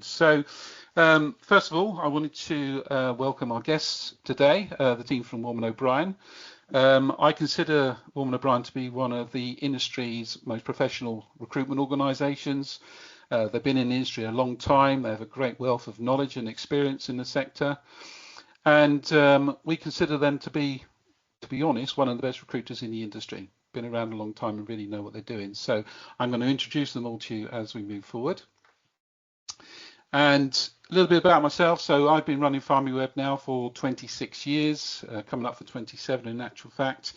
So, first of all, I wanted to welcome our guests today, the team from Warman O'Brien. I consider Warman O'Brien to be one of the industry's most professional recruitment organisations. They've been in the industry a long time. They have a great wealth of knowledge and experience in the sector. And we consider them to be honest, one of the best recruiters in the industry. Been around a long time and really know what they're doing. So I'm going to introduce them all to you as we move forward. And a little bit about myself. So I've been running Farming Web now for 26 years, coming up for 27 in actual fact.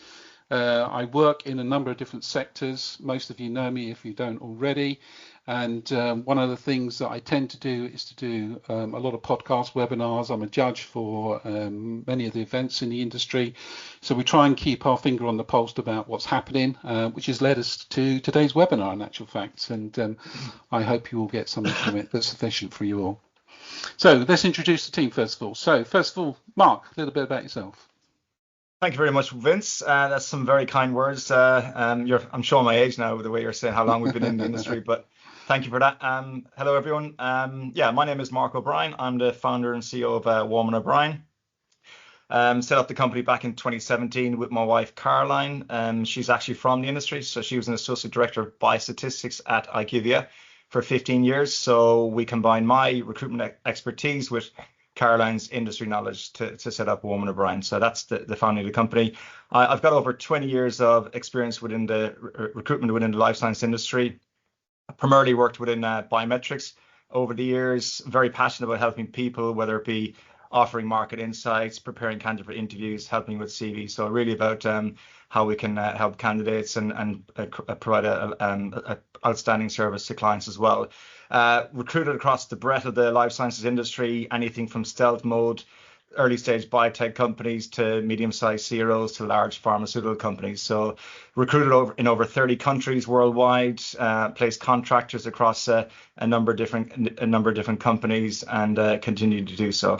I work in a number of different sectors. Most of you know me if you don't already. And one of the things that I tend to do is to do a lot of podcast webinars. I'm a judge for many of the events in the industry. So we try and keep our finger on the pulse about what's happening, which has led us to today's webinar in actual fact. And I hope you will get something from it that's sufficient for you all. So let's introduce the team first of all. So first of all, Mark, a little bit about yourself. Thank you very much, Vince. That's some very kind words. I'm showing my age now with the way you're saying how long we've been in the industry, but thank you for that. Hello, everyone. My name is Mark O'Brien. I'm the founder and CEO of Warman O'Brien. Set up the company back in 2017 with my wife, Caroline. She's actually from the industry, so she was an associate director of biostatistics at IQVIA for 15 years. So we combine my recruitment expertise with Caroline's industry knowledge to set up Warman O'Brien. So that's the founding of the company. I've got over 20 years of experience within the recruitment within the life science industry. I primarily worked within biometrics over the years. Very passionate about helping people, whether it be offering market insights, preparing candidates for interviews, helping with CVs. So really about how we can help candidates and provide a outstanding service to clients as well. Recruited across the breadth of the life sciences industry, anything from stealth mode, early stage biotech companies to medium-sized CROs to large pharmaceutical companies. So recruited in over 30 countries worldwide, placed contractors across a number of different companies, and continue to do so.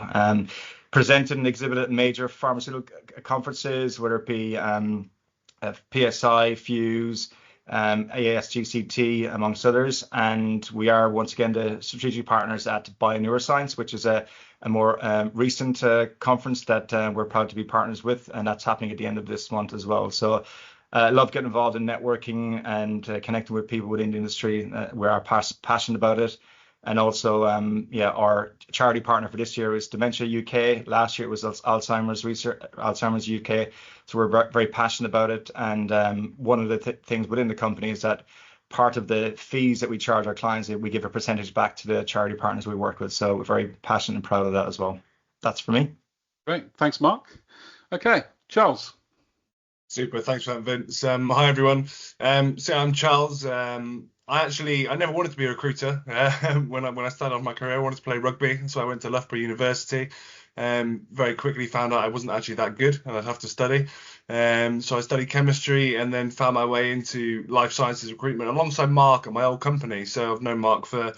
Presented and exhibited at major pharmaceutical conferences, whether it be PSI, Fuse, ASGCT, amongst others. And we are once again the strategic partners at BioNeuroscience, which is a more recent conference that we're proud to be partners with, and that's happening at the end of this month as well. So I love getting involved in networking and connecting with people within the industry. We are passionate about it. And also, our charity partner for this year is Dementia UK. Last year it was Alzheimer's UK. So we're very passionate about it. And one of the things within the company is that part of the fees that we charge our clients, we give a percentage back to the charity partners we work with. So we're very passionate and proud of that as well. That's for me. Great. Thanks, Mark. Okay, Charles. Super. Thanks for that, Vince. Hi, everyone. So I'm Charles. I never wanted to be a recruiter. When I started off my career, I wanted to play rugby. So I went to Loughborough University. Very quickly found out I wasn't actually that good and I'd have to study. So I studied chemistry and then found my way into life sciences recruitment alongside Mark at my old company. So I've known Mark for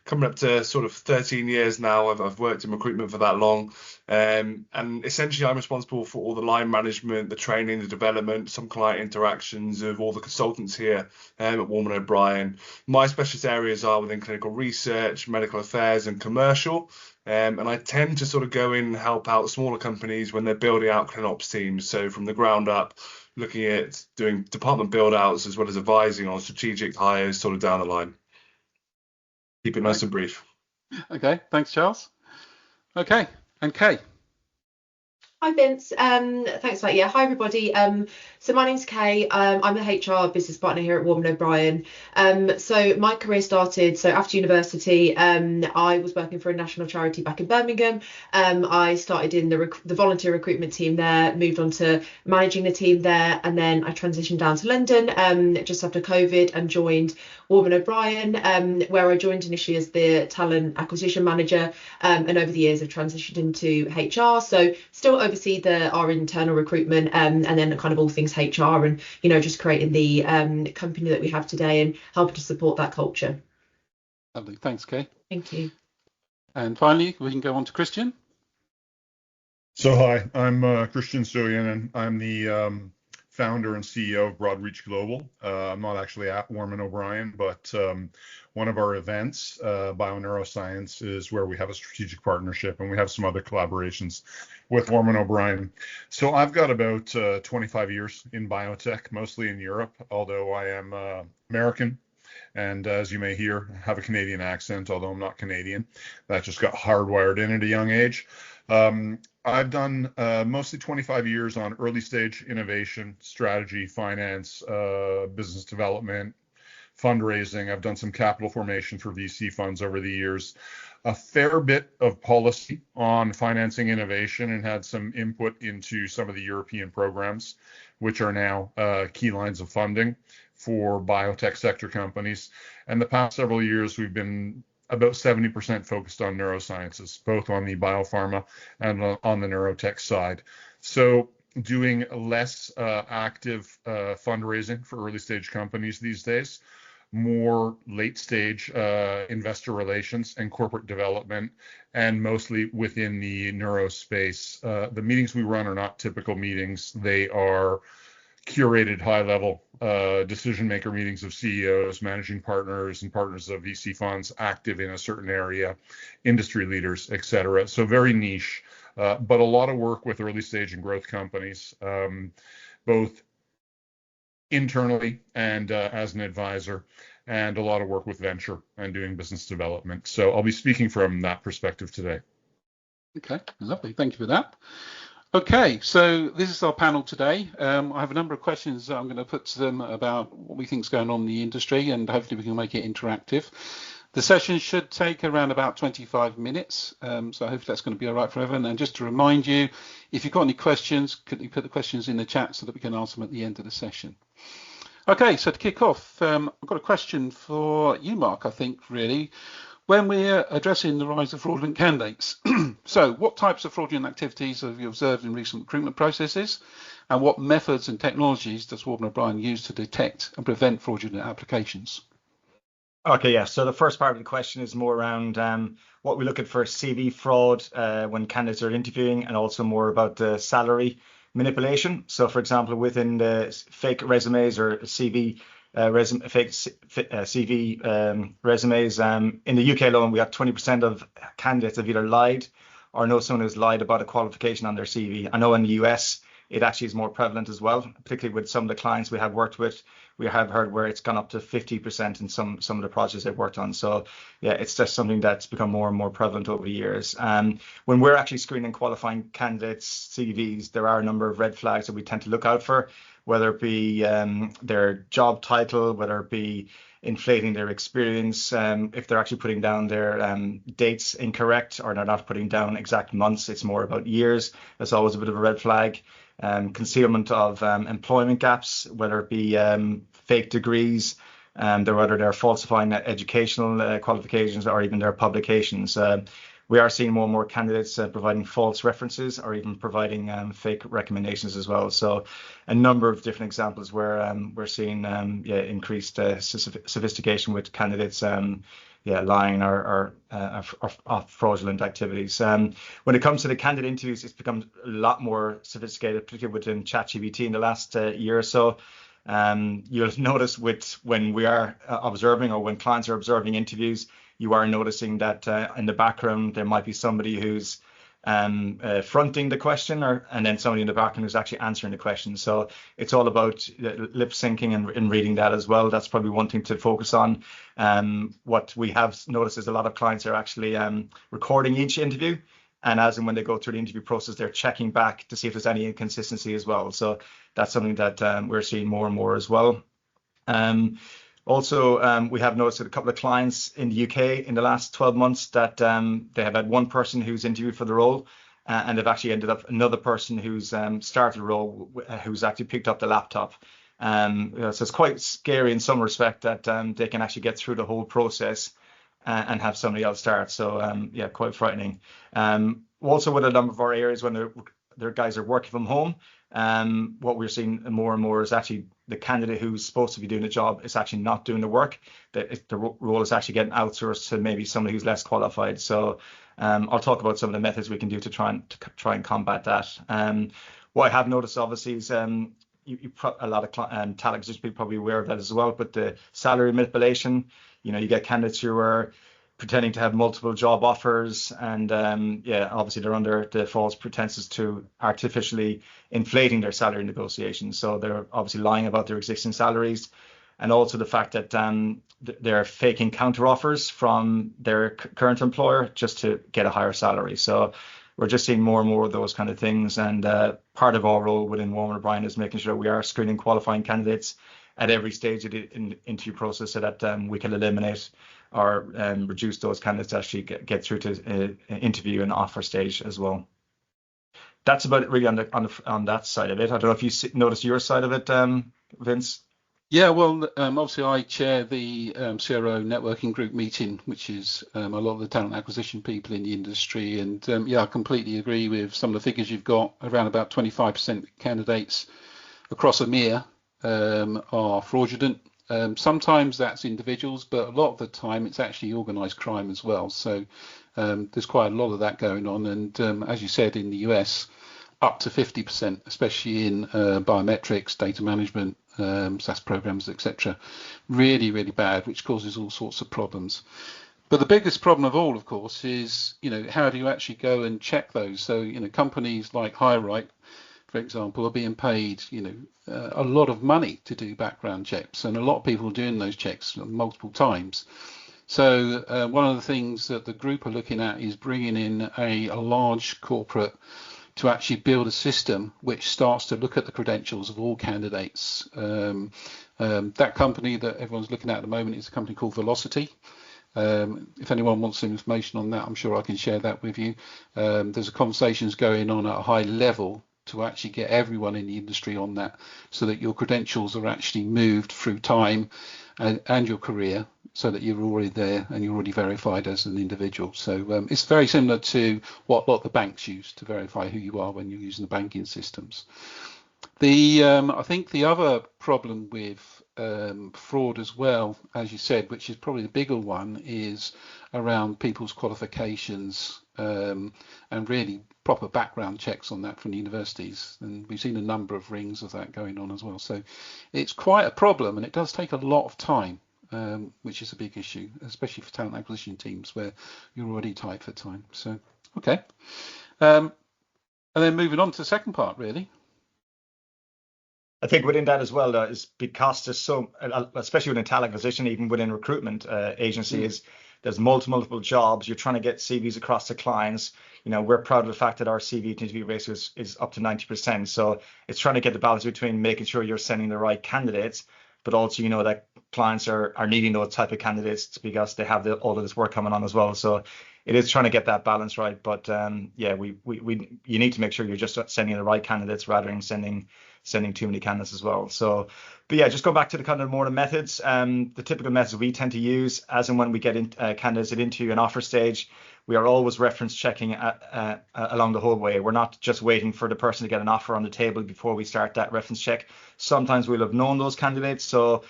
coming up to sort of 13 years now. I've worked in recruitment for that long. And essentially I'm responsible for all the line management, the training, the development, some client interactions of all the consultants here at Warman O'Brien. My specialist areas are within clinical research, medical affairs and commercial. And I tend to sort of go in and help out smaller companies when they're building out ClinOps teams. So from the ground up, looking at doing department build outs as well as advising on strategic hires sort of down the line. Keep it nice and brief. Okay, thanks, Charles. Okay, and Kay. Hi, Vince. Thanks for that. Yeah, hi, everybody. So my name's Kay. I'm the HR business partner here at Warman O'Brien. So my career started, after university, I was working for a national charity back in Birmingham. I started in the volunteer recruitment team there, moved on to managing the team there, and then I transitioned down to London just after COVID and joined Warman O'Brien, where I joined initially as the talent acquisition manager, and over the years I've transitioned into HR. So still oversee our internal recruitment, and then kind of all things HR, and just creating the company that we have today and helping to support that culture. Lovely, thanks, Kay. Thank you. And finally, we can go on to Christian. So hi, I'm Christian Suojanen. I'm the founder and CEO of Broadreach Global. I'm not actually at Warman O'Brien, but one of our events, Bioneuroscience, is where we have a strategic partnership, and we have some other collaborations with Warman O'Brien. So I've got about 25 years in biotech, mostly in Europe, although I am American. And as you may hear, have a Canadian accent, although I'm not Canadian. That just got hardwired in at a young age. I've done mostly 25 years on early stage innovation, strategy, finance, business development, fundraising. I've done some capital formation for VC funds over the years, a fair bit of policy on financing innovation, and had some input into some of the European programs, which are now key lines of funding for biotech sector companies. And the past several years, we've been about 70% focused on neurosciences, both on the biopharma and on the neurotech side. So doing less active fundraising for early stage companies these days, more late stage investor relations and corporate development, and mostly within the neuro space. The meetings we run are not typical meetings. They are curated high-level decision-maker meetings of CEOs, managing partners, and partners of VC funds active in a certain area, industry leaders, etc. So very niche, but a lot of work with early-stage and growth companies, both internally and as an advisor, and a lot of work with venture and doing business development. So I'll be speaking from that perspective today. Okay, lovely. Thank you for that. Okay, so this is our panel today. I have a number of questions that I'm going to put to them about what we think is going on in the industry, and hopefully we can make it interactive. The session should take around about 25 minutes, so hopefully that's going to be all right for everyone. And just to remind you, if you've got any questions, could you put the questions in the chat so that we can answer them at the end of the session. Okay, so to kick off, I've got a question for you, Mark, I think, really. When we're addressing the rise of fraudulent candidates, so what types of fraudulent activities have you observed in recent recruitment processes, and what methods and technologies does Warman O'Brien use to detect and prevent fraudulent applications? Okay, yeah. So the first part of the question is more around what we're looking for CV fraud when candidates are interviewing, and also more about the salary manipulation. So, for example, within the fake resumes or CV fake CV resumes. In the UK alone, we have 20% of candidates have either lied or know someone who's lied about a qualification on their CV. I know in the US, it actually is more prevalent as well, particularly with some of the clients we have worked with. We have heard where it's gone up to 50% in some of the projects they've worked on. So yeah, it's just something that's become more and more prevalent over the years. When we're actually screening qualifying candidates' CVs, there are a number of red flags that we tend to look out for, whether it be their job title, whether it be inflating their experience, if they're actually putting down their dates incorrect, or they're not putting down exact months, it's more about years. That's always a bit of a red flag. Concealment of employment gaps, whether it be fake degrees, whether they're falsifying educational qualifications or even their publications. We are seeing more and more candidates providing false references or even providing fake recommendations as well. So a number of different examples where we're seeing increased sophistication with candidates lying or fraudulent activities. When it comes to the candidate interviews, it's become a lot more sophisticated, particularly within ChatGPT in the last year or so. You'll notice when we are observing, or when clients are observing interviews, you are noticing that in the background there might be somebody who's fronting the question, and then somebody in the background who's actually answering the question. So it's all about lip syncing and reading that as well. That's probably one thing to focus on. What we have noticed is a lot of clients are actually recording each interview, and as and when they go through the interview process, they're checking back to see if there's any inconsistency as well. So that's something that we're seeing more and more as well. Also, we have noticed that a couple of clients in the UK in the last 12 months that they have had one person who's interviewed for the role, and they've actually ended up another person who's started the role, who's actually picked up the laptop. So it's quite scary in some respect that they can actually get through the whole process and have somebody else start. So quite frightening. Also, with a number of our areas, when their guys are working from home, what we're seeing more and more is actually the candidate who's supposed to be doing the job is actually not doing the work. The role is actually getting outsourced to maybe somebody who's less qualified. So I'll talk about some of the methods we can do to try and combat that. What I have noticed, obviously, is a lot of talent acquisition people probably aware of that as well. But the salary manipulation, you get candidates who are pretending to have multiple job offers, and obviously they're under the false pretenses to artificially inflating their salary negotiations. So they're obviously lying about their existing salaries, and also the fact that they're faking counter offers from their current employer just to get a higher salary. So we're just seeing more and more of those kind of things. And part of our role within Warman O'Brien is making sure we are screening qualifying candidates at every stage of the interview process, so that we can eliminate or reduce those candidates to actually get through to interview and offer stage as well. That's about it really on that side of it. I don't know if you noticed your side of it, Vince. Yeah, well, obviously I chair the CRO networking group meeting, which is a lot of the talent acquisition people in the industry. And I completely agree with some of the figures you've got. Around about 25% of candidates across EMEA are fraudulent. Sometimes that's individuals, but a lot of the time it's actually organised crime as well. So there's quite a lot of that going on. And as you said, in the US, up to 50%, especially in biometrics, data management, SaaS programs, etc. Really, really bad, which causes all sorts of problems. But the biggest problem of all, of course, is, how do you actually go and check those? So, companies like HireRight, for example, are being paid, a lot of money to do background checks, and a lot of people are doing those checks multiple times. So one of the things that the group are looking at is bringing in a large corporate to actually build a system which starts to look at the credentials of all candidates. That company that everyone's looking at the moment is a company called Velocity. If anyone wants some information on that, I'm sure I can share that with you. There's conversations going on at a high level to actually get everyone in the industry on that, so that your credentials are actually moved through time and your career, so that you're already there and you're already verified as an individual. So it's very similar to what a lot of the banks use to verify who you are when you're using the banking systems. I think the other problem with fraud as well, as you said, which is probably the bigger one, is around people's qualifications and really proper background checks on that from the universities. And we've seen a number of rings of that going on as well. So it's quite a problem, and it does take a lot of time, which is a big issue, especially for talent acquisition teams where you're already tight for time. So, okay. And then moving on to the second part, really. I think within that as well, though, is because there's so, especially within talent acquisition, even within recruitment agencies, there's multiple jobs. You're trying to get CVs across to clients. We're proud of the fact that our CV to interview ratio is up to 90%. So it's trying to get the balance between making sure you're sending the right candidates, but also that clients are needing those type of candidates because they have all of this work coming on as well. So it is trying to get that balance right. But you need to make sure you're just sending the right candidates rather than sending too many candidates as well. So, but yeah, just go back to the kind of more the methods. The typical methods we tend to use, as and when we get candidates into an offer stage, we are always reference checking along the whole way. We're not just waiting for the person to get an offer on the table before we start that reference check. Sometimes we'll have known those candidates, so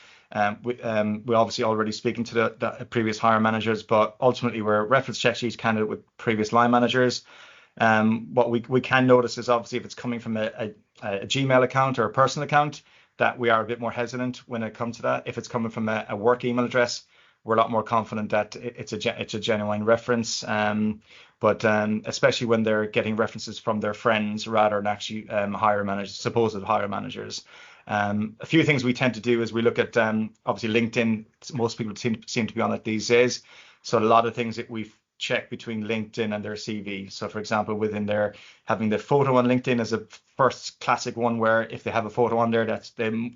we're obviously already speaking to the previous hire managers, but ultimately we're reference checking each candidate with previous line managers. What we can notice is obviously if it's coming from a Gmail account or a personal account, that we are a bit more hesitant when it comes to that. If it's coming from a work email address, we're a lot more confident that it's a genuine reference. But especially when they're getting references from their friends rather than actually supposed hire managers. A few things we tend to do is we look at obviously LinkedIn. Most people seem to be on it these days. So a lot of things that we've checked between LinkedIn and their CV. So for example, within their having the photo on LinkedIn is a first classic one where if they have a photo on there,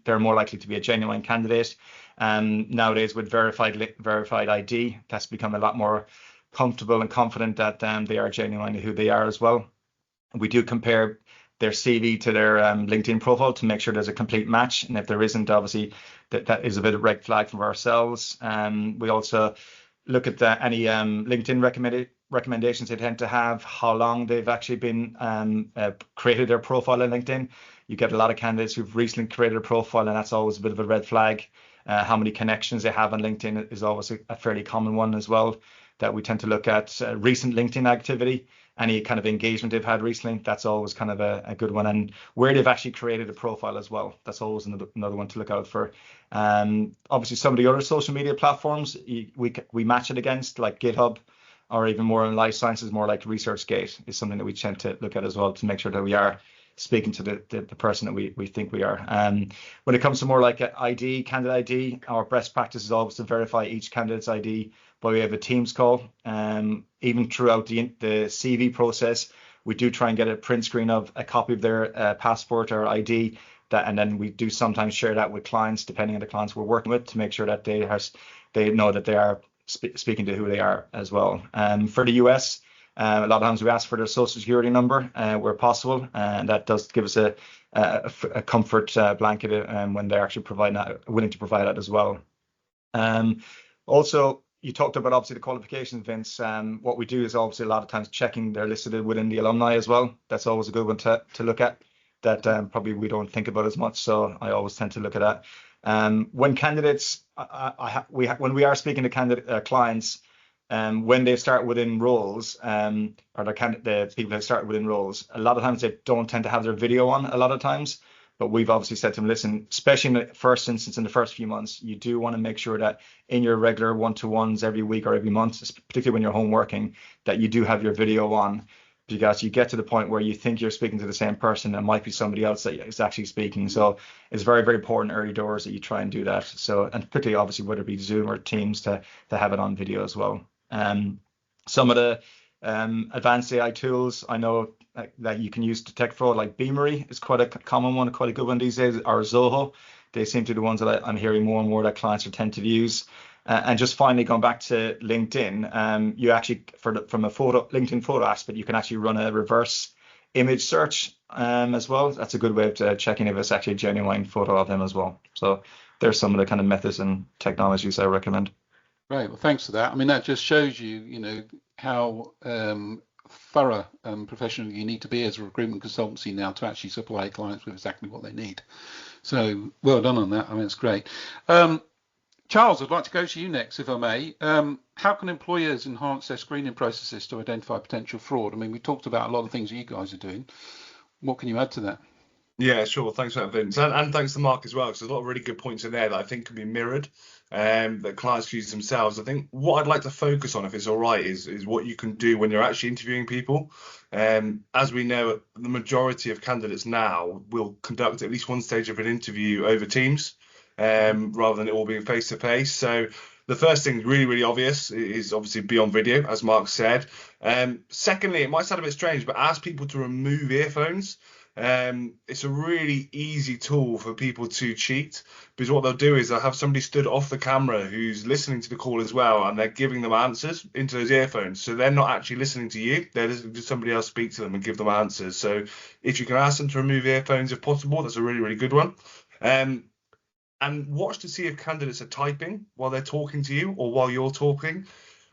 they're more likely to be a genuine candidate. Nowadays with verified ID, that's become a lot more comfortable and confident that they are genuinely who they are as well. We do compare their CV to their LinkedIn profile to make sure there's a complete match. And if there isn't, obviously that is a bit of a red flag from ourselves. We also look at any LinkedIn recommendations they tend to have, how long they've actually been created their profile on LinkedIn. You get a lot of candidates who've recently created a profile, and that's always a bit of a red flag. How many connections they have on LinkedIn is always a fairly common one as well, that we tend to look at. Recent LinkedIn activity, any kind of engagement they've had recently. That's always kind of a good one. And where they've actually created a profile as well. That's always another one to look out for. Obviously, some of the other social media platforms we match it against, like GitHub, or even more in life sciences, more like ResearchGate is something that we tend to look at as well to make sure that we are speaking to the person that we think we are. When it comes to more like ID, candidate ID, our best practice is always to verify each candidate's ID by way of a Teams call. Even throughout the CV process, we do try and get a print screen of a copy of their passport or ID, and then we do sometimes share that with clients, depending on the clients we're working with, to make sure that they know that they are speaking to who they are as well. For the US, a lot of times we ask for their social security number where possible, and that does give us a comfort blanket when they're actually willing to provide that as well. Also, you talked about obviously the qualifications, Vince. What we do is obviously a lot of times checking they're listed within the alumni as well. That's always a good one to look at, that probably we don't think about as much. So I always tend to look at that. When candidates, when we are speaking to candidate clients, when they start within roles, or the people that start within roles, a lot of times they don't tend to have their video on a lot of times. But we've obviously said to them, listen, especially in the first instance, in the first few months, you do want to make sure that in your regular one-to-ones every week or every month, particularly when you're home working, that you do have your video on, because you get to the point where you think you're speaking to the same person and it might be somebody else that is actually speaking. So it's very, very important early doors that you try and do that. So, and particularly obviously whether it be Zoom or Teams, to have it on video as well. Some of the advanced AI tools I know that you can use to detect fraud, like Beamery is quite a common one, quite a good one these days, or Zoho. They seem to be the ones that I'm hearing more and more that clients are tend to use. And just finally going back to LinkedIn, you actually, from a LinkedIn photo aspect, you can actually run a reverse image search as well. That's a good way of checking if it's actually a genuine photo of him as well. So there's some of the kind of methods and technologies I recommend. Right. Well, thanks for that. I mean, that just shows you, how thorough and professional you need to be as a recruitment consultancy now to actually supply clients with exactly what they need. So well done on that. I mean, it's great. Charles, I'd like to go to you next, if I may. How can employers enhance their screening processes to identify potential fraud? I mean, we talked about a lot of things that you guys are doing. What can you add to that? Yeah, sure. Thanks for that, Vince. And thanks to Mark as well, because there's a lot of really good points in there that I think can be mirrored, that clients use themselves. I think what I'd like to focus on, if it's all right, is what you can do when you're actually interviewing people. As we know, the majority of candidates now will conduct at least one stage of an interview over Teams, rather than it all being face to face. So the first thing, really, really obvious, is obviously be on video, as Mark said. Secondly, it might sound a bit strange, but ask people to remove earphones. It's a really easy tool for people to cheat, because what they'll do is they'll have somebody stood off the camera who's listening to the call as well, and they're giving them answers into those earphones. So they're not actually listening to you, they're listening to somebody else speak to them and give them answers. So if you can ask them to remove earphones if possible, that's a really, really good one. And watch to see if candidates are typing while they're talking to you or while you're talking.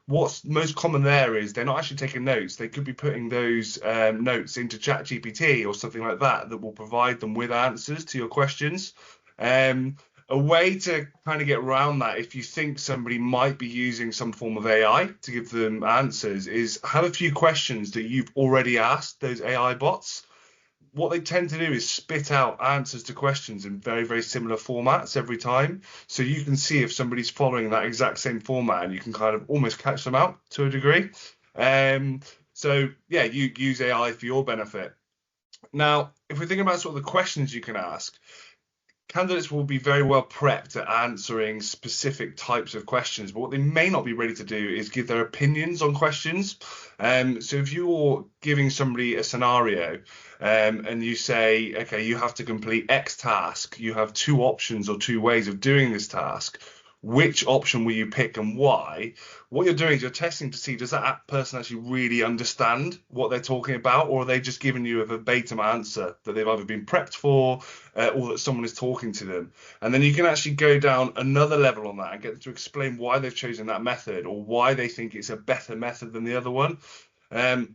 What's most common there is they're not actually taking notes. They could be putting those notes into ChatGPT or something like that will provide them with answers to your questions. A way to kind of get around that, if you think somebody might be using some form of AI to give them answers, is have a few questions that you've already asked those AI bots. What they tend to do is spit out answers to questions in very, very similar formats every time. So you can see if somebody's following that exact same format, and you can kind of almost catch them out to a degree. So yeah, you use AI for your benefit. Now, if we're thinking about sort of the questions you can ask, candidates will be very well prepped at answering specific types of questions, but what they may not be ready to do is give their opinions on questions. So if you're giving somebody a scenario, and you say, okay, you have to complete X task, you have two options or two ways of doing this task, which option will you pick and why? What you're doing is you're testing to see, does that person actually really understand what they're talking about, or are they just giving you a verbatim answer that they've either been prepped for, or that someone is talking to them? And then you can actually go down another level on that and get them to explain why they've chosen that method, or why they think it's a better method than the other one.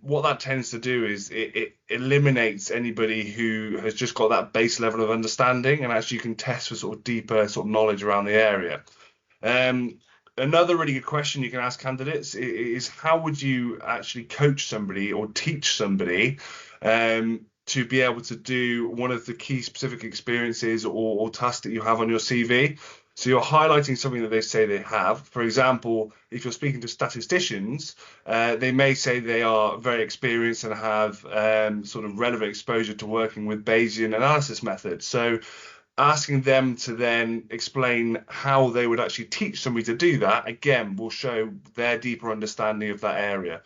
What that tends to do is it eliminates anybody who has just got that base level of understanding, and actually you can test for sort of deeper sort of knowledge around the area. Another really good question you can ask candidates is how would you actually coach somebody or teach somebody to be able to do one of the key specific experiences or tasks that you have on your CV. So you're highlighting something that they say they have. For example, if you're speaking to statisticians, they may say they are very experienced and have sort of relevant exposure to working with Bayesian analysis methods. So asking them to then explain how they would actually teach somebody to do that, again, will show their deeper understanding of that area.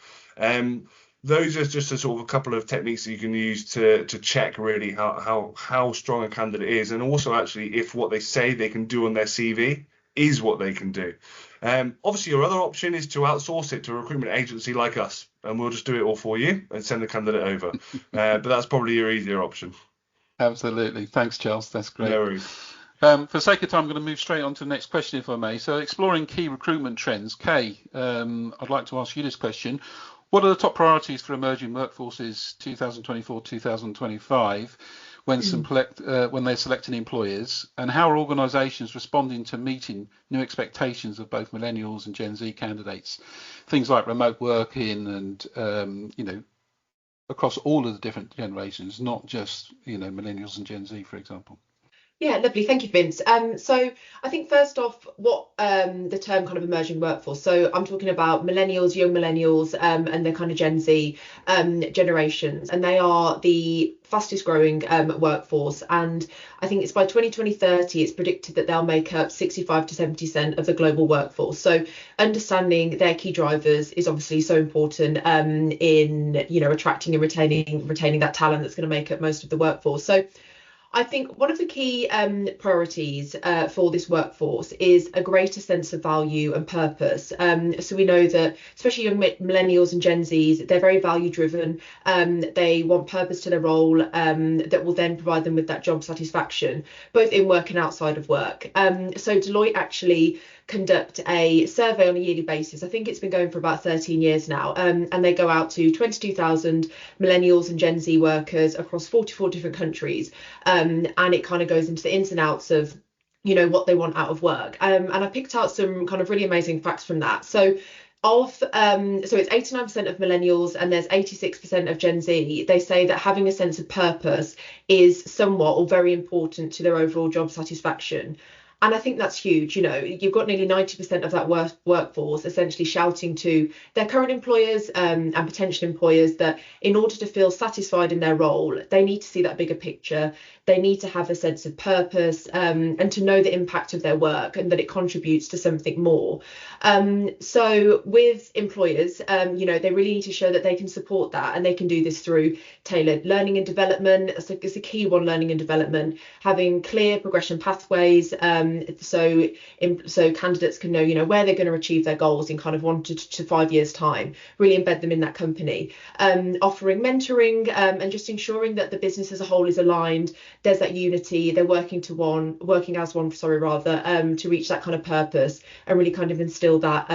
Those are just a sort of a couple of techniques that you can use to check really how strong a candidate is, and also actually if what they say they can do on their CV is what they can do. Obviously, your other option is to outsource it to a recruitment agency like us, and we'll just do it all for you and send the candidate over. But that's probably your easier option. Absolutely. Thanks, Charles. That's great. No worries. For the sake of time, I'm going to move straight on to the next question, if I may. So, exploring key recruitment trends. Kay, I'd like to ask you this question. What are the top priorities for emerging workforces 2024-2025 when they're selecting employers, and how are organisations responding to meeting new expectations of both millennials and Gen Z candidates? Things like remote working and, across all of the different generations, not just, millennials and Gen Z, for example. Yeah, lovely. Thank you, Vince. So I think first off, what the term kind of emerging workforce. So I'm talking about millennials, young millennials, and the kind of Gen Z generations, and they are the fastest growing workforce. And I think it's by 2030, it's predicted that they'll make up 65 to 70% of the global workforce. So understanding their key drivers is obviously so important in attracting and retaining that talent that's going to make up most of the workforce. So I think one of the key priorities for this workforce is a greater sense of value and purpose. So we know that especially young millennials and Gen Zs, they're very value driven. They want purpose to their role that will then provide them with that job satisfaction, both in work and outside of work. So Deloitte actually conduct a survey on a yearly basis. I think it's been going for about 13 years now, and they go out to 22,000 millennials and Gen Z workers across 44 different countries, and it kind of goes into the ins and outs of what they want out of work, and I picked out some kind of really amazing facts from that. So it's 89% of millennials and there's 86% of Gen Z. They say that having a sense of purpose is somewhat or very important to their overall job satisfaction. And I think that's huge. You've got nearly 90% of that workforce essentially shouting to their current employers and potential employers that in order to feel satisfied in their role, they need to see that bigger picture. They need to have a sense of purpose and to know the impact of their work and that it contributes to something more. So with employers, they really need to show that they can support that, and they can do this through tailored learning and development. It's a key one, learning and development, having clear progression pathways. So candidates can know, where they're going to achieve their goals in kind of 1 to 5 years time, really embed them in that company, offering mentoring and just ensuring that the business as a whole is aligned. There's that unity, they're working as one, to reach that kind of purpose and really kind of instill that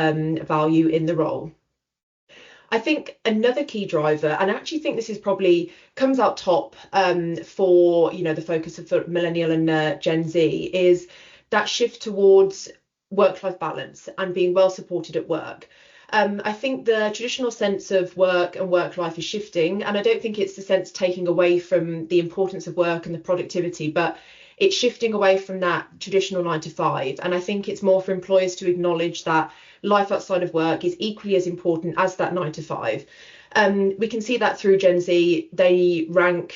value in the role. I think another key driver, and I actually think this is probably comes out top for the focus of millennial and Gen Z, is that shift towards work-life balance and being well supported at work. I think the traditional sense of work and work life is shifting, and I don't think it's the sense taking away from the importance of work and the productivity, but it's shifting away from that traditional 9 to 5. And I think it's more for employers to acknowledge that life outside of work is equally as important as that 9 to 5. We can see that through Gen Z. They rank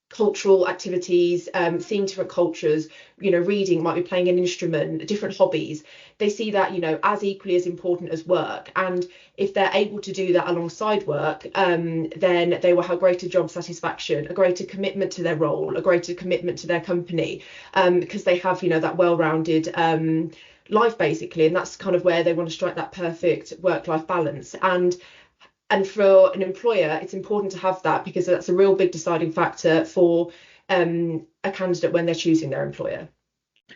cultural activities, seeing different cultures, reading, might be playing an instrument, different hobbies. They see that, as equally as important as work. And if they're able to do that alongside work, then they will have greater job satisfaction, a greater commitment to their role, a greater commitment to their company, because they have, that well-rounded life, basically. And that's kind of where they want to strike that perfect work-life balance. And for an employer, it's important to have that, because that's a real big deciding factor for a candidate when they're choosing their employer.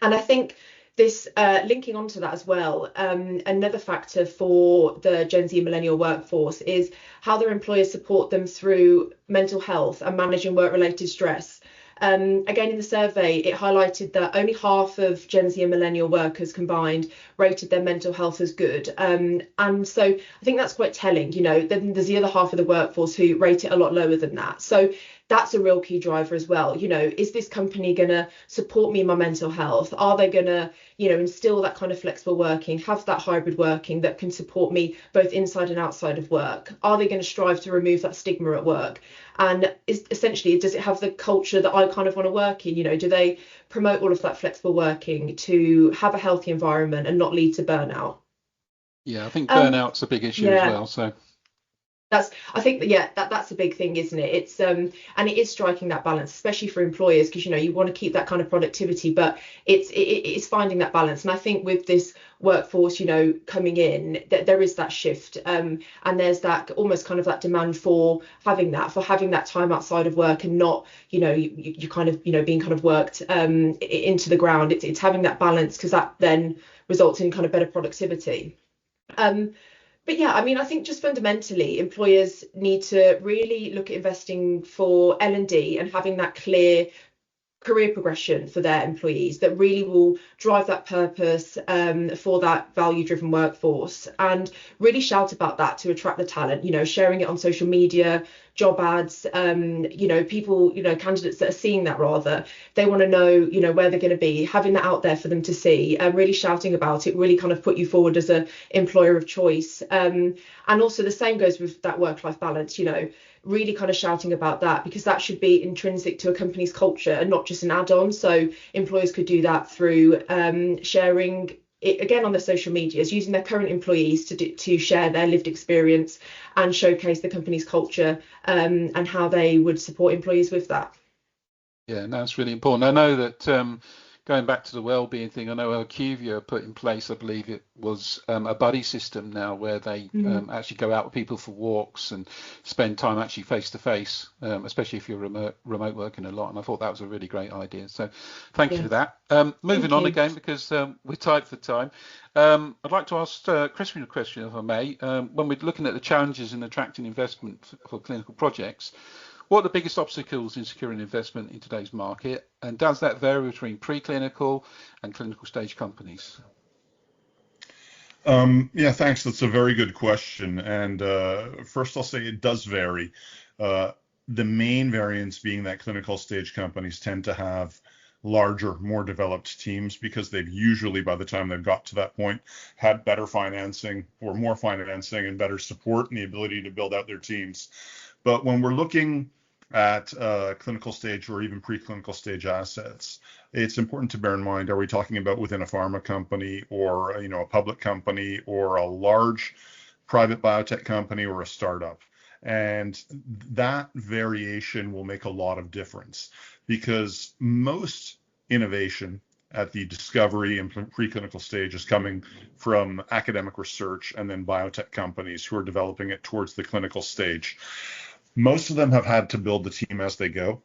And I think this linking onto that as well, another factor for the Gen Z millennial workforce is how their employers support them through mental health and managing work-related stress. Again, in the survey, it highlighted that only half of Gen Z and millennial workers combined rated their mental health as good. And so I think that's quite telling. Then there's the other half of the workforce who rate it a lot lower than that. So that's a real key driver as well. Is this company going to support me in my mental health? Are they going to, instill that kind of flexible working, have that hybrid working that can support me both inside and outside of work? Are they going to strive to remove that stigma at work? And essentially, does it have the culture that I kind of want to work in? Do they promote all of that flexible working to have a healthy environment and not lead to burnout? Yeah, I think burnout's a big issue as well. So that's a big thing, isn't it? It's and it is striking that balance, especially for employers, because you want to keep that kind of productivity, but it's finding that balance. And I think with this workforce, coming in, there is that shift, and there's that almost kind of that demand for having that time outside of work, and not you kind of being kind of worked into the ground. It's having that balance, because that then results in kind of better productivity. But yeah, I think just fundamentally, employers need to really look at investing for L&D and having that clear career progression for their employees that really will drive that purpose for that value-driven workforce, and really shout about that to attract the talent, sharing it on social media, job ads, people, candidates that are seeing that, rather, they want to know, where they're going to be, having that out there for them to see, really shouting about it, really kind of put you forward as a employer of choice. And also the same goes with that work-life balance, really kind of shouting about that, because that should be intrinsic to a company's culture and not just an add-on. So employers could do that through sharing it again on their social medias, using their current employees to share their lived experience and showcase the company's culture, and how they would support employees with that. Yeah, no, it's really important. I know that going back to the well-being thing, I know Alcuvia put in place, I believe it was a buddy system now, where they actually go out with people for walks and spend time actually face to face, especially if you're remote working a lot. And I thought that was a really great idea. So thank you for that. Moving on again, because we're tight for time. I'd like to ask Christian a question, if I may. When we're looking at the challenges in attracting investment for clinical projects, what are the biggest obstacles in securing investment in today's market, and does that vary between preclinical and clinical stage companies? Yeah, thanks. That's a very good question. And first, I'll say it does vary. The main variance being that clinical stage companies tend to have larger, more developed teams, because they've usually, by the time they've got to that point, had better financing or more financing and better support and the ability to build out their teams. But when we're looking at clinical stage or even preclinical stage assets, it's important to bear in mind, are we talking about within a pharma company, or a public company, or a large private biotech company, or a startup? And that variation will make a lot of difference, because most innovation at the discovery and preclinical stage is coming from academic research and then biotech companies who are developing it towards the clinical stage. Most of them have had to build the team as they go,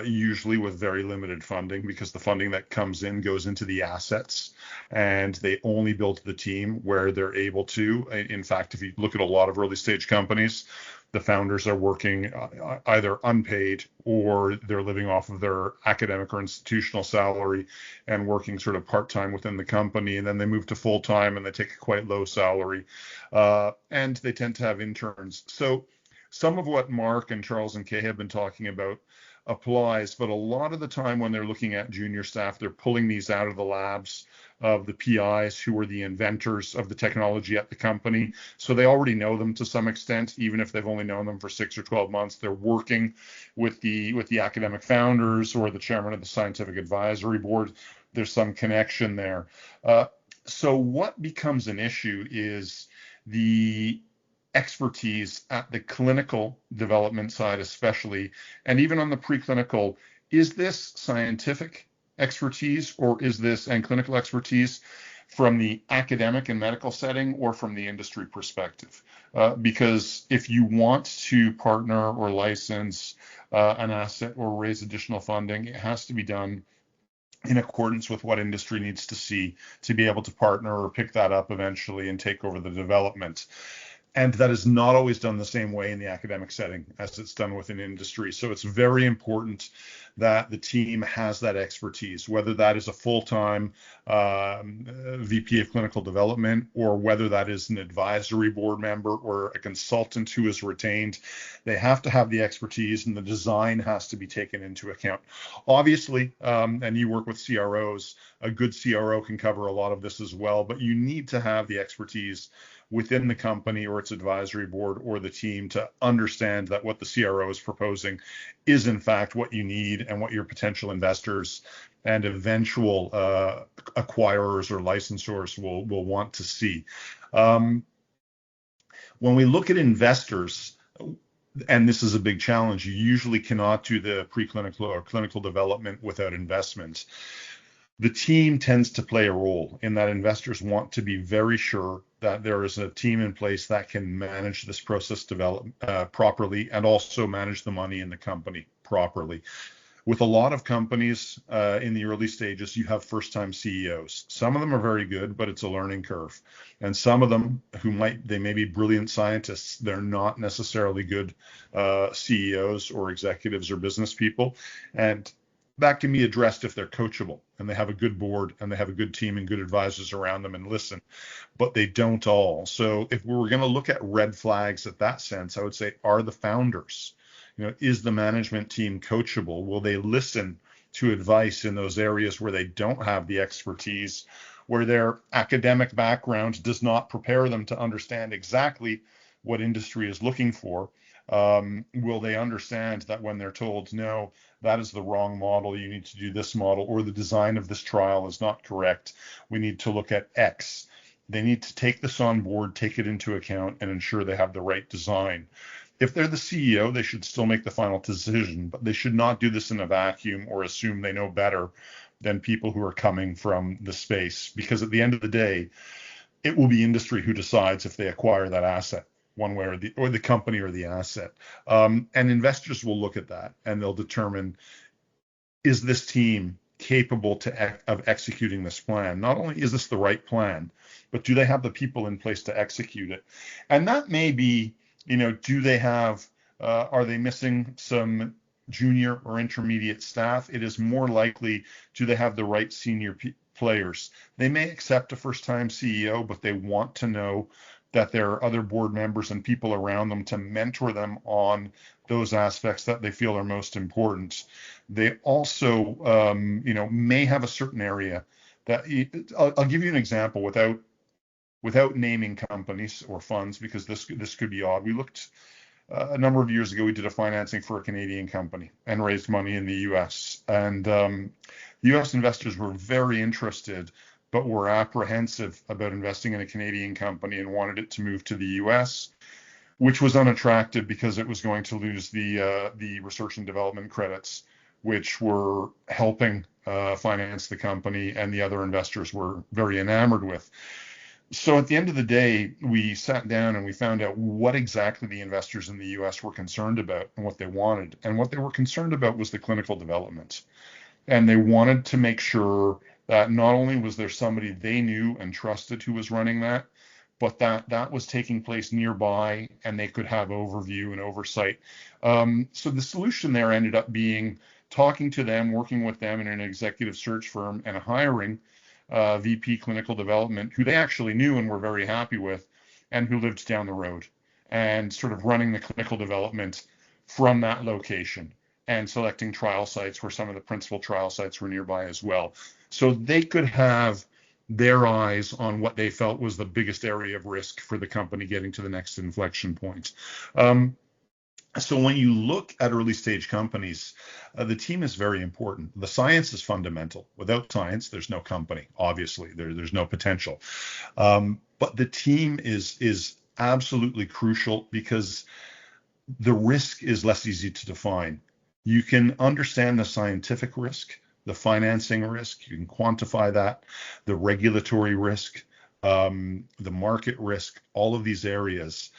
usually with very limited funding, because the funding that comes in goes into the assets, and they only build the team where they're able to. In fact, if you look at a lot of early stage companies, the founders are working either unpaid, or they're living off of their academic or institutional salary and working sort of part-time within the company, and then they move to full-time and they take a quite low salary, and they tend to have interns. So some of what Mark and Charles and Kay have been talking about applies, but a lot of the time when they're looking at junior staff, they're pulling these out of the labs of the PIs who are the inventors of the technology at the company. So they already know them to some extent, even if they've only known them for 6 or 12 months. They're working with the academic founders or the chairman of the scientific advisory board. There's some connection there. So what becomes an issue is the expertise at the clinical development side, especially, and even on the preclinical. Is this scientific expertise, or is this and clinical expertise from the academic and medical setting, or from the industry perspective? Because if you want to partner or license an asset or raise additional funding, it has to be done in accordance with what industry needs to see to be able to partner or pick that up eventually and take over the development. And that is not always done the same way in the academic setting as it's done within industry. So it's very important that the team has that expertise, whether that is a full-time VP of clinical development, or whether that is an advisory board member or a consultant who is retained. They have to have the expertise, and the design has to be taken into account. Obviously, and you work with CROs, a good CRO can cover a lot of this as well, but you need to have the expertise within the company or its advisory board or the team to understand that what the CRO is proposing is in fact what you need and what your potential investors and eventual acquirers or licensors will want to see. When we look at investors, and this is a big challenge, you usually cannot do the preclinical or clinical development without investment. The team tends to play a role in that investors want to be very sure that there is a team in place that can manage this process properly and also manage the money in the company properly. With a lot of companies in the early stages, you have first-time CEOs. Some of them are very good, but it's a learning curve. And some of them they may be brilliant scientists. They're not necessarily good CEOs or executives or business people. And that can be addressed if they're coachable and they have a good board and they have a good team and good advisors around them and listen, but they don't all. So if we were going to look at red flags at that sense, I would say, are the founders, is the management team coachable? Will they listen to advice in those areas where they don't have the expertise, where their academic background does not prepare them to understand exactly what industry is looking for? Will they understand that when they're told, no, that is the wrong model, you need to do this model, or the design of this trial is not correct, we need to look at X? They need to take this on board, take it into account, and ensure they have the right design. If they're the CEO, they should still make the final decision, but they should not do this in a vacuum or assume they know better than people who are coming from the space, because at the end of the day, it will be industry who decides if they acquire that asset one way or the company or the asset. And investors will look at that and they'll determine, is this team capable of executing this plan? Not only is this the right plan, but do they have the people in place to execute it? And that may be, do they have, are they missing some junior or intermediate staff? It is more likely, do they have the right senior players? They may accept a first-time CEO, but they want to know that there are other board members and people around them to mentor them on those aspects that they feel are most important. They also, may have a certain area that, I'll give you an example without naming companies or funds, because this could be odd. We looked a number of years ago, we did a financing for a Canadian company and raised money in the US. And the US investors were very interested, but were apprehensive about investing in a Canadian company and wanted it to move to the US, which was unattractive because it was going to lose the research and development credits, which were helping finance the company, and the other investors were very enamored with. So at the end of the day, we sat down and we found out what exactly the investors in the US were concerned about and what they wanted. And what they were concerned about was the clinical development. And they wanted to make sure that not only was there somebody they knew and trusted who was running that, but that was taking place nearby and they could have overview and oversight. So the solution there ended up being talking to them, working with them in an executive search firm, and hiring VP clinical development who they actually knew and were very happy with, and who lived down the road, and sort of running the clinical development from that location and selecting trial sites where some of the principal trial sites were nearby as well. So they could have their eyes on what they felt was the biggest area of risk for the company getting to the next inflection point. So when you look at early stage companies, the team is very important. The science is fundamental. Without science, there's no company. Obviously, there's no potential. But the team is absolutely crucial, because the risk is less easy to define. You can understand the scientific risk, the financing risk, you can quantify that, the regulatory risk, the market risk, all of these areas.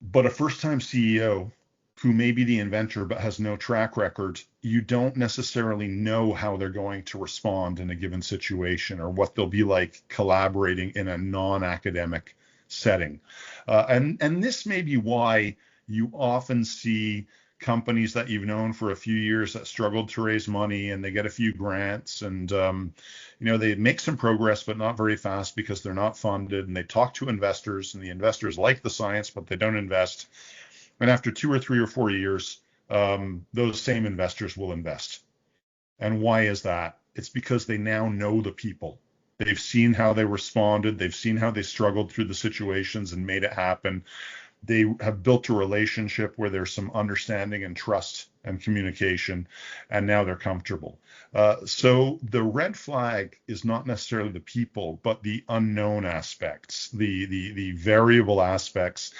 But a first-time CEO who may be the inventor but has no track record, you don't necessarily know how they're going to respond in a given situation or what they'll be like collaborating in a non-academic setting. And this may be why you often see companies that you've known for a few years that struggled to raise money, and they get a few grants, and they make some progress but not very fast because they're not funded, and they talk to investors, and the investors like the science but they don't invest. And after 2 or 3 or 4 years, those same investors will invest. And why is that? It's because they now know the people. They've seen how they responded. They've seen how they struggled through the situations and made it happen. They have built a relationship where there's some understanding and trust and communication, and now they're comfortable. So the red flag is not necessarily the people, but the unknown aspects, the variable aspects,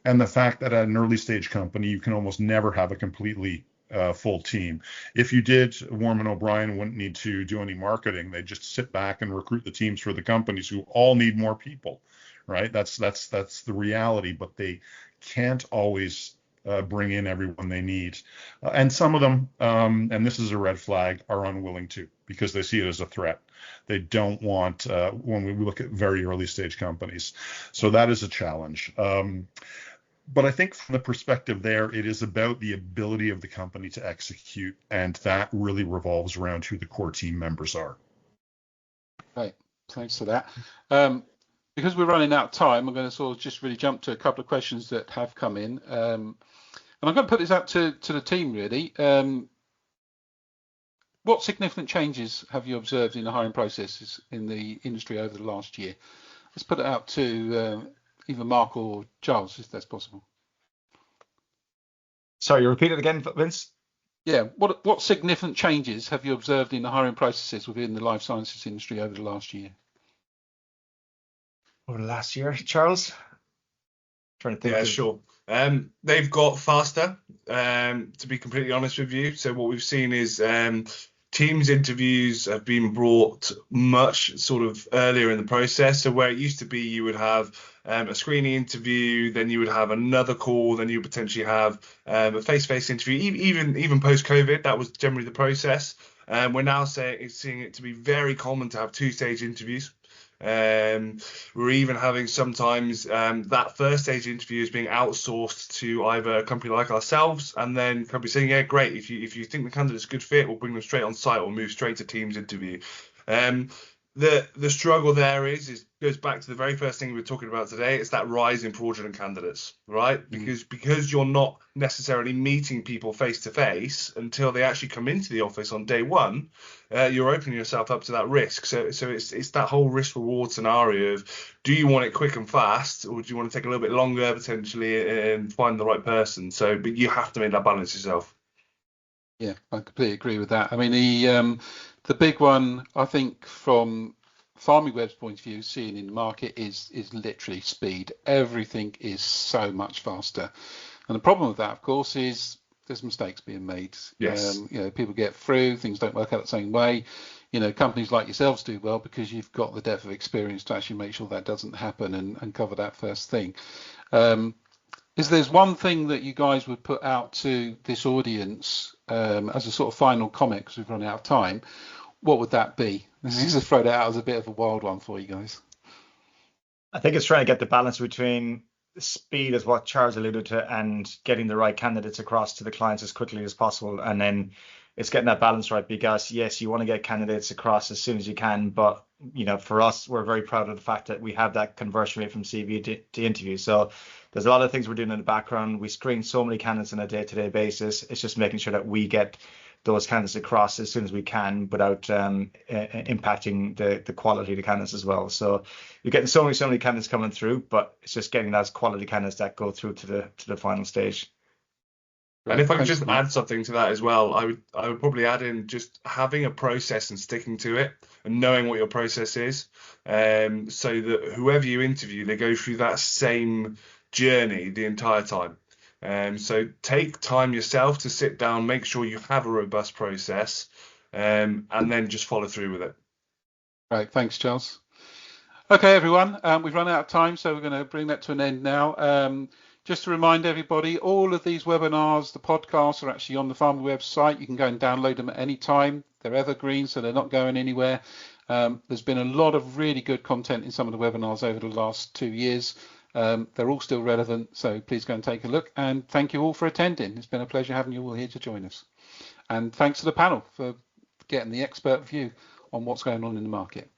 and the fact that at an early stage company, you can almost never have a completely full team. If you did, Warman O'Brien wouldn't need to do any marketing. They just sit back and recruit the teams for the companies who all need more people. Right? That's the reality, but they can't always bring in everyone they need. And some of them, and this is a red flag, are unwilling to, because they see it as a threat. They don't want, when we look at very early stage companies. So that is a challenge. But I think from the perspective there, it is about the ability of the company to execute, and that really revolves around who the core team members are. Right. Thanks for that. Because we're running out of time, I'm going to sort of just really jump to a couple of questions that have come in. And I'm going to put this out to the team, really. What significant changes have you observed in the hiring processes in the industry over the last year? Let's put it out to either Mark or Charles, if that's possible. Sorry, you repeat it again, Vince? Yeah. What significant changes have you observed in the hiring processes within the life sciences industry over the last year? Over the last year, Charles? Trying to think. Yeah, sure. They've got faster, to be completely honest with you. So what we've seen is Teams interviews have been brought much sort of earlier in the process. So where it used to be, you would have a screening interview, then you would have another call, then you would potentially have a face-to-face interview. Even post-COVID, that was generally the process. We're now seeing it to be very common to have 2-stage interviews. We're even having sometimes that first stage interview is being outsourced to either a company like ourselves, and then company saying, yeah, great, if you think the candidate's a good fit, we'll bring them straight on site or move straight to Teams interview. The struggle there goes back to the very first thing we were talking about today. It's that rise in fraudulent candidates, right? Because you're not necessarily meeting people face to face until they actually come into the office on day one. You're opening yourself up to that risk. So it's that whole risk reward scenario of, do you want it quick and fast, or do you want to take a little bit longer potentially and find the right person? But you have to make that balance yourself. Yeah, I completely agree with that. I mean, the big one, I think, from FarmingWeb's point of view, seeing in the market is literally speed. Everything is so much faster. And the problem with that, of course, is there's mistakes being made. Yes. People get through, things don't work out the same way. Companies like yourselves do well because you've got the depth of experience to actually make sure that doesn't happen and cover that first thing. Is there's one thing that you guys would put out to this audience as a sort of final comment, because we've run out of time, what would that be? Just to throw that out as a bit of a wild one for you guys. I think it's trying to get the balance between speed, as what Charles alluded to, and getting the right candidates across to the clients as quickly as possible. And then it's getting that balance right, because yes, you want to get candidates across as soon as you can, but for us, we're very proud of the fact that we have that conversion rate from CV to interview. So there's a lot of things we're doing in the background. We screen so many candidates on a day-to-day basis. It's just making sure that we get those candidates across as soon as we can without impacting the quality of the candidates as well. So you're getting so many candidates coming through, but it's just getting those quality candidates that go through to the final stage. And if I could just add something to that as well, I would probably add in just having a process and sticking to it and knowing what your process is, so that whoever you interview, they go through that same journey the entire time. So take time yourself to sit down, make sure you have a robust process, and then just follow through with it. Right, thanks, Charles. Okay, everyone, we've run out of time, so we're going to bring that to an end now. Just to remind everybody, all of these webinars, the podcasts, are actually on the FarmingWeb website. You can go and download them at any time. They're evergreen, so they're not going anywhere. There's been a lot of really good content in some of the webinars over the last 2 years. They're all still relevant, so please go and take a look. And thank you all for attending. It's been a pleasure having you all here to join us. And thanks to the panel for getting the expert view on what's going on in the market.